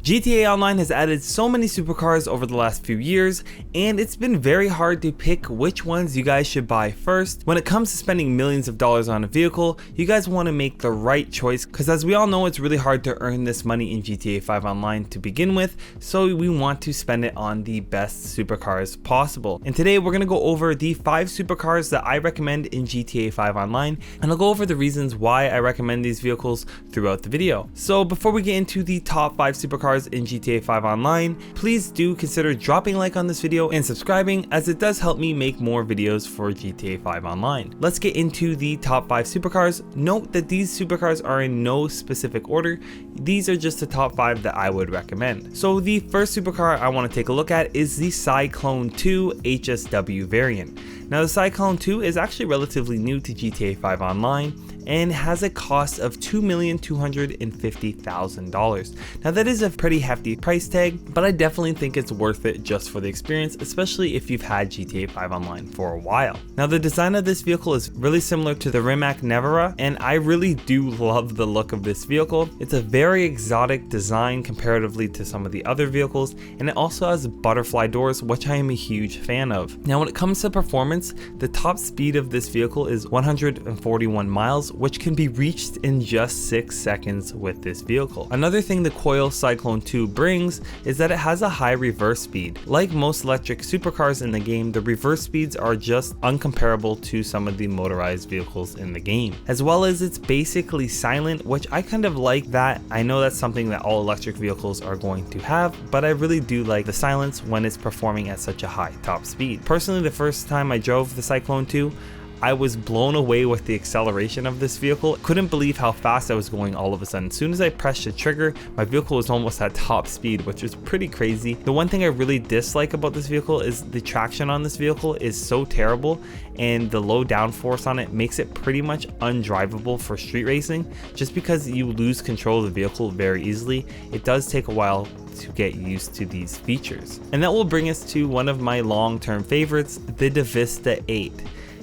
GTA Online has added so many supercars over the last few years, and it's been very hard to pick which ones you guys should buy first. When it comes to spending millions of dollars on a vehicle, you guys want to make the right choice, because as we all know, it's really hard to earn this money in GTA 5 Online to begin with, so we want to spend it on the best supercars possible. And today we're going to go over the 5 supercars that I recommend in GTA 5 Online, and I'll go over the reasons why I recommend these vehicles throughout the video. So before we get into the top 5 supercars in GTA 5 Online, please do consider dropping a like on this video and subscribing, as it does help me make more videos for GTA 5 Online. Let's get into the top 5 supercars. Note that these supercars are in no specific order. These are just the top 5 that I would recommend. So the first supercar I want to take a look at is the Cyclone II HSW variant. Now the Cyclone II is actually relatively new to GTA 5 Online and has a cost of $2,250,000. Now that is a pretty hefty price tag, but I definitely think it's worth it just for the experience, especially if you've had GTA 5 Online for a while. Now the design of this vehicle is really similar to the Rimac Nevera, and I really do love the look of this vehicle. It's a very exotic design comparatively to some of the other vehicles, and it also has butterfly doors, which I am a huge fan of. Now when it comes to performance, the top speed of this vehicle is 141 miles, which can be reached in just 6 seconds with this vehicle. Another thing the Coil Cyclone II brings is that it has a high reverse speed. Like most electric supercars in the game, the reverse speeds are just uncomparable to some of the motorized vehicles in the game. As well as it's basically silent, which I kind of like that. I know that's something that all electric vehicles are going to have, but I really do like the silence when it's performing at such a high top speed. Personally, the first time I drove the Cyclone II, I was blown away with the acceleration of this vehicle. Couldn't believe how fast I was going all of a sudden. As soon as I pressed the trigger, my vehicle was almost at top speed, which is pretty crazy. The one thing I really dislike about this vehicle is the traction on this vehicle is so terrible, and the low downforce on it makes it pretty much undrivable for street racing, just because you lose control of the vehicle very easily. It does take a while to get used to these features. And that will bring us to one of my long-term favorites, the Deveste 8.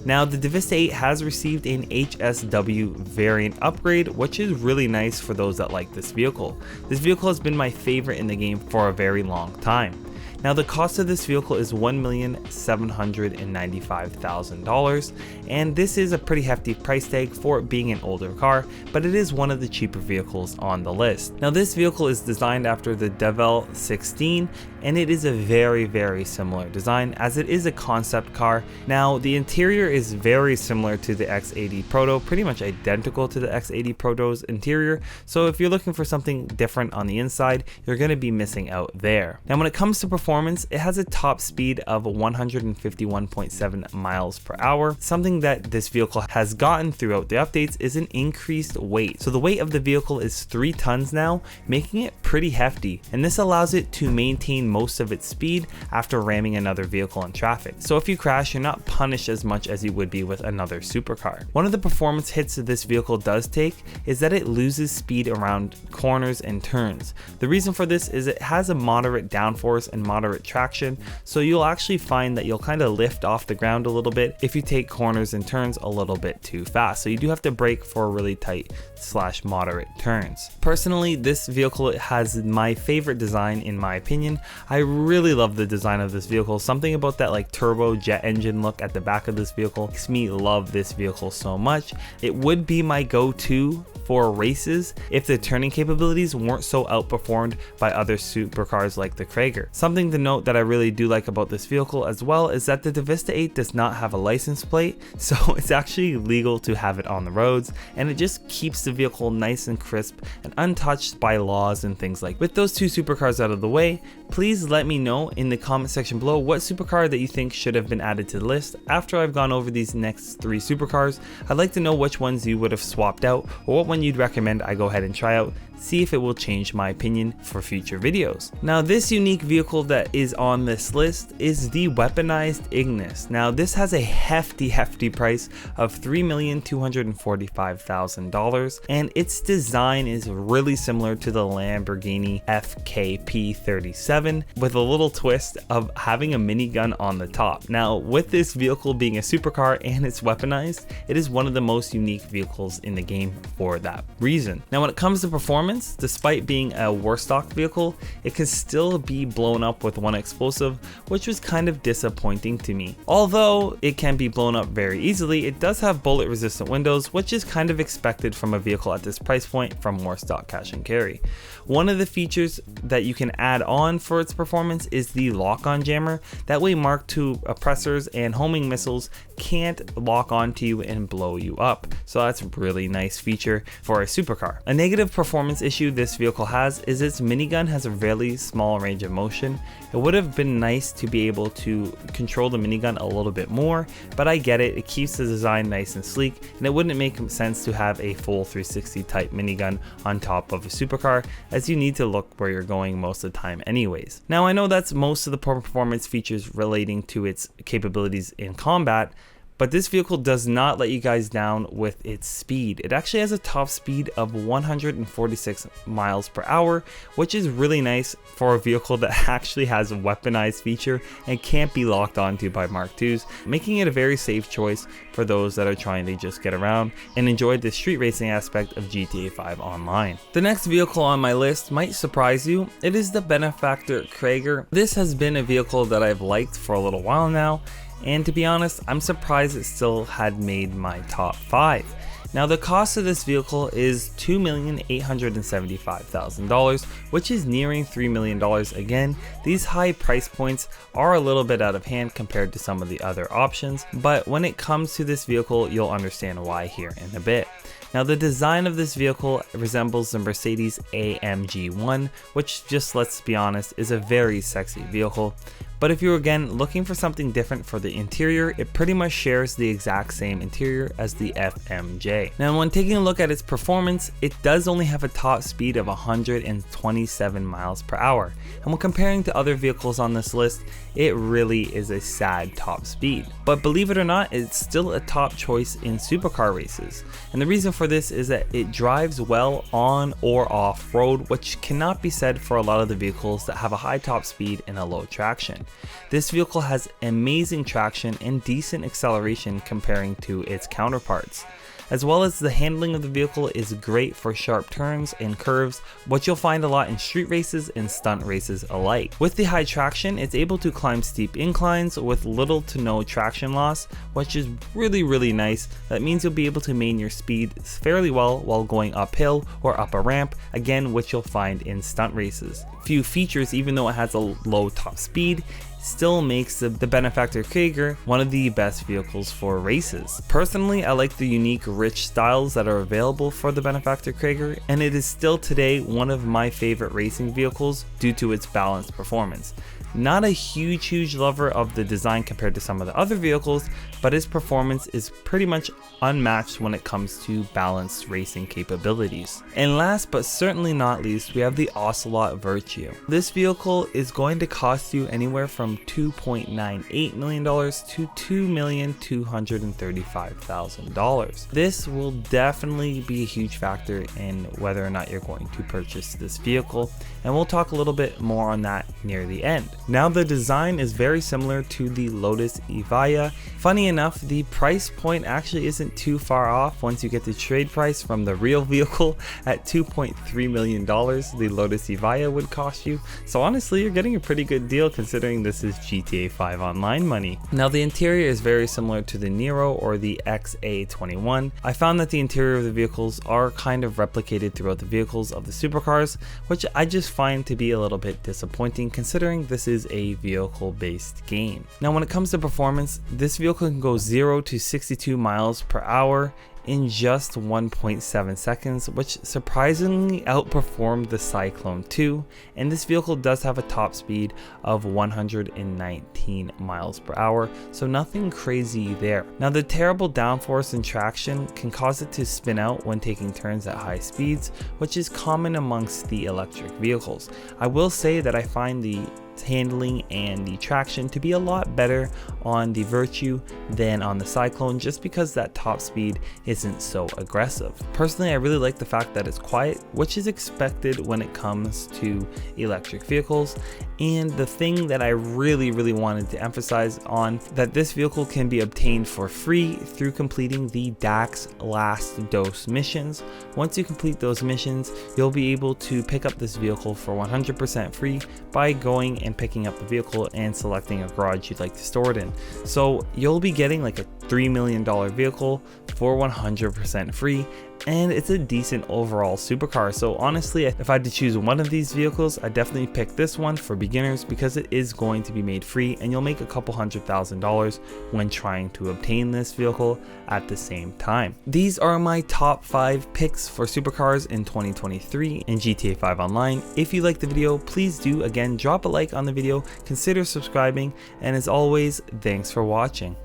Now the Deveste 8 has received an HSW variant upgrade, which is really nice for those that like this vehicle. This vehicle has been my favorite in the game for a very long time. Now the cost of this vehicle is $1,795,000, and this is a pretty hefty price tag for it being an older car, but it is one of the cheaper vehicles on the list. Now this vehicle is designed after the Deveste 16, and it is a very similar design, as it is a concept car. Now the interior is very similar to the X80 Proto, pretty much identical to the X80 Proto's interior, so if you're looking for something different on the inside, you're going to be missing out there. Now when it comes to performance, it has a top speed of 151.7 miles per hour. Something that this vehicle has gotten throughout the updates is an increased weight. So the weight of the vehicle is 3 tons now, making it pretty hefty, and this allows it to maintain most of its speed after ramming another vehicle in traffic. So if you crash, you're not punished as much as you would be with another supercar. One of the performance hits that this vehicle does take is that it loses speed around corners and turns. The reason for this is it has a moderate downforce and moderate traction, so you'll actually find that you'll kind of lift off the ground a little bit if you take corners and turns a little bit too fast. So you do have to brake for really tight / moderate turns. Personally, this vehicle has my favorite design in my opinion. I really love the design of this vehicle. Something about that like turbo jet engine look at the back of this vehicle makes me love this vehicle so much. It would be my go-to for races if the turning capabilities weren't so outperformed by other supercars like the Krieger. Something to note that I really do like about this vehicle as well is that the Deveste 8 does not have a license plate, so it's actually legal to have it on the roads, and it just keeps the vehicle nice and crisp and untouched by laws and things like that. With those 2 supercars out of the way, please let me know in the comment section below what supercar that you think should have been added to the list. After I've gone over these next 3 supercars, I'd like to know which ones you would have swapped out, or what one you'd recommend I go ahead and try out, see if it will change my opinion for future videos. Now this unique vehicle that is on this list is the Weaponized Ignis. Now this has a hefty price of $3,245,000, and its design is really similar to the Lamborghini FKP37 with a little twist of having a minigun on the top. Now with this vehicle being a supercar and it's weaponized, it is one of the most unique vehicles in the game for that reason. Now when it comes to performance, performance, despite being a Warstock vehicle, it can still be blown up with one explosive, which was kind of disappointing to me. Although it can be blown up very easily, it does have bullet resistant windows, which is kind of expected from a vehicle at this price point from Warstock cash and carry. One of the features that you can add on for its performance is the lock-on jammer. That way Mark II oppressors and homing missiles can't lock onto you and blow you up. So that's a really nice feature for a supercar. A negative performance issue this vehicle has is its minigun has a really small range of motion. It would have been nice to be able to control the minigun a little bit more, but I get it. It keeps the design nice and sleek, and it wouldn't make sense to have a full 360 type minigun on top of a supercar, as you need to look where you're going most of the time anyways. Now I know that's most of the performance features relating to its capabilities in combat, but this vehicle does not let you guys down with its speed. It actually has a top speed of 146 miles per hour, which is really nice for a vehicle that actually has a weaponized feature and can't be locked onto by Mark IIs, making it a very safe choice for those that are trying to just get around and enjoy the street racing aspect of GTA 5 Online. The next vehicle on my list might surprise you. It is the Benefactor Krieger. This has been a vehicle that I've liked for a little while now, and to be honest, I'm surprised it still had made my top 5. Now the cost of this vehicle is $2,875,000, which is nearing $3 million. Again, these high price points are a little bit out of hand compared to some of the other options, but when it comes to this vehicle, you'll understand why here in a bit. Now the design of this vehicle resembles the Mercedes AMG 1, which, just let's be honest, is a very sexy vehicle. But if you're again looking for something different for the interior, it pretty much shares the exact same interior as the FMJ. Now when taking a look at its performance, it does only have a top speed of 127 miles per hour. And when comparing to other vehicles on this list, it really is a sad top speed. But believe it or not, it's still a top choice in supercar races. And the reason for this is that it drives well on or off road, which cannot be said for a lot of the vehicles that have a high top speed and a low traction. This vehicle has amazing traction and decent acceleration comparing to its counterparts. As well as the handling of the vehicle is great for sharp turns and curves, what you'll find a lot in street races and stunt races alike. With the high traction, it's able to climb steep inclines with little to no traction loss, which is really nice. That means you'll be able to maintain your speed fairly well while going uphill or up a ramp, again which you'll find in stunt races. Few features, even though it has a low top speed, still makes the Benefactor Krieger one of the best vehicles for races. Personally, I like the unique rich styles that are available for the Benefactor Krieger, and it is still today one of my favorite racing vehicles due to its balanced performance. Not a huge lover of the design compared to some of the other vehicles, but its performance is pretty much unmatched when it comes to balanced racing capabilities. And last but certainly not least, we have the Ocelot Virtue. This vehicle is going to cost you anywhere from $2.98 million to $2,235,000. This will definitely be a huge factor in whether or not you're going to purchase this vehicle, and we'll talk a little bit more on that near the end. Now the design is very similar to the Lotus Evija. Funny enough, the price point actually isn't too far off once you get the trade price from the real vehicle at $2.3 million the Lotus Evija would cost you. So honestly, you're getting a pretty good deal considering this is GTA 5 Online money. Now the interior is very similar to the Nero or the XA21. I found that the interior of the vehicles are kind of replicated throughout the vehicles of the supercars, which I just find to be a little bit disappointing considering this is a vehicle based game. Now when it comes to performance, this vehicle can go 0 to 62 miles per hour in just 1.7 seconds, which surprisingly outperformed the Cyclone II, and this vehicle does have a top speed of 119 miles per hour, so nothing crazy there. Now the terrible downforce and traction can cause it to spin out when taking turns at high speeds, which is common amongst the electric vehicles. I will say that I find the its handling and the traction to be a lot better on the Virtue than on the Cyclone, just because that top speed isn't so aggressive. Personally, I really like the fact that it's quiet, which is expected when it comes to electric vehicles. And the thing that I really wanted to emphasize on, that this vehicle can be obtained for free through completing the DAX Last Dose missions. Once you complete those missions, you'll be able to pick up this vehicle for 100% free by going and picking up the vehicle and selecting a garage you'd like to store it in. So you'll be getting like a $3 million vehicle for 100% free, and it's a decent overall supercar. So honestly, if I had to choose one of these vehicles, I definitely pick this one for beginners because it is going to be made free and you'll make a couple $100,000 when trying to obtain this vehicle at the same time. These are my top 5 picks for supercars in 2023 in GTA 5 Online. If you liked the video, please do again drop a like on the video, consider subscribing, and as always, thanks for watching.